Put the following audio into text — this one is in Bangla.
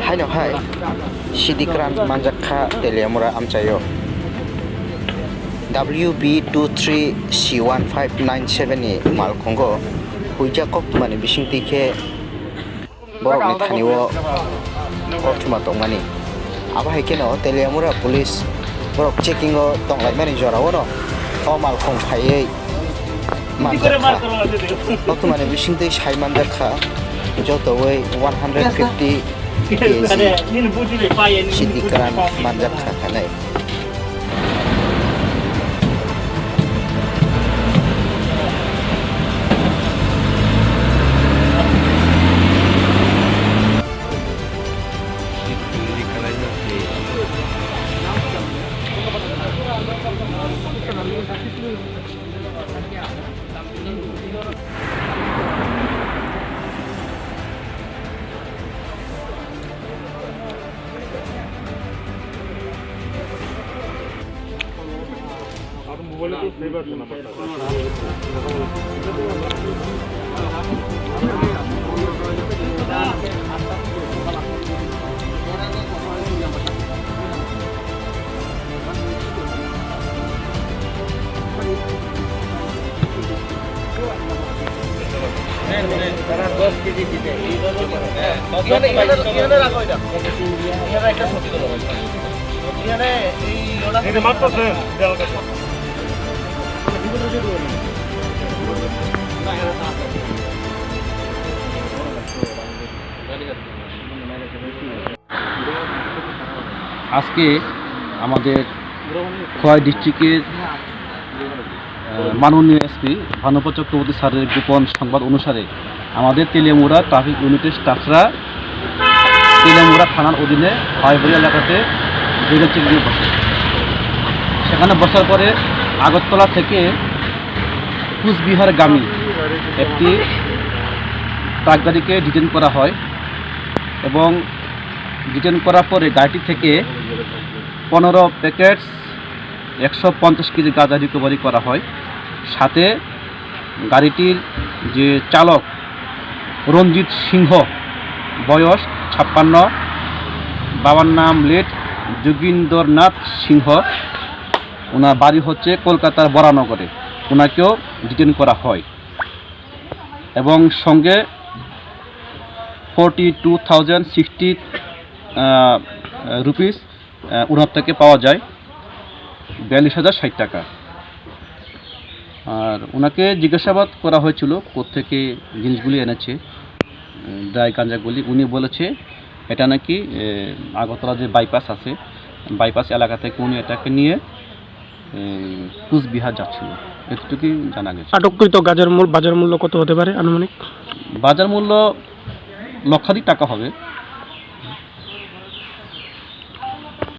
Hello, hi. Sidikran Manjakha Teleamura Amchayo. WB23C1597 ni Malkongo. Huija Koptumani Bishing Tike Borok Nithaniwo Koptuma Tongmani. Aba Hekeno Teleamura Police Borok checking o Tonglai Manager Awono. O Malkong Paye Manjakha. Koptumani Bishing Tik Shai Manjakha. Jotaway 150 kg Sidikran Manjakha Kanai. আজকে আমাদের খোয়াই ডিস্ট্রিক্টের মাননীয় এসপি ভানুপ্রদ চক্রবর্তী স্যারের গোপন সংবাদ অনুসারে আমাদের তেলিয়ামুড়া ট্রাফিক ইউনিটের স্টাফরা তেলিয়ামুড়া থানার অধীনে খোয়াইবাড়ি এলাকাতে ভেহিক্যাল চেকিংয়ে বসে। সেখানে বসার পরে আগরতলা থেকে কুচবিহারগামী একটি ট্রাক গাড়িকে ডিটেইন করা হয় এবং ডিটেইন করার পরে গাড়িটি থেকে 15 প্যাকেট 150 কেজি গাঁজা রিকভারি করা হয়। সাথে গাড়িটির যে চালক রঞ্জিত সিংহ, বয়স 56, বাবার নাম লেট যোগীন্দ্রনাথ সিংহ, ওনার বাড়ি হচ্ছে কলকাতার বরানগরে, ওনাকেও ডিটেইন করা হয় এবং সঙ্গে 42,060 রুপিস ওনার থেকে পাওয়া যায়, 42,060 টাকা। আর ওনাকে জিজ্ঞাসাবাদ করা হয়েছিল কোত্থেকে জিনিসগুলি এনেছে, ড্রাই গাঁজাগুলি। উনি বলেছে এটা নাকি আগরতলা যে বাইপাস আছে, বাইপাস এলাকা থেকে উনি এটাকে নিয়ে কুচবিহার যাচ্ছিল, এতটুকুই জানা গেছে। আটককৃত বাজার মূল্য কত হতে পারে আনুমানিক? বাজার মূল্য লক্ষাধিক টাকা হবে।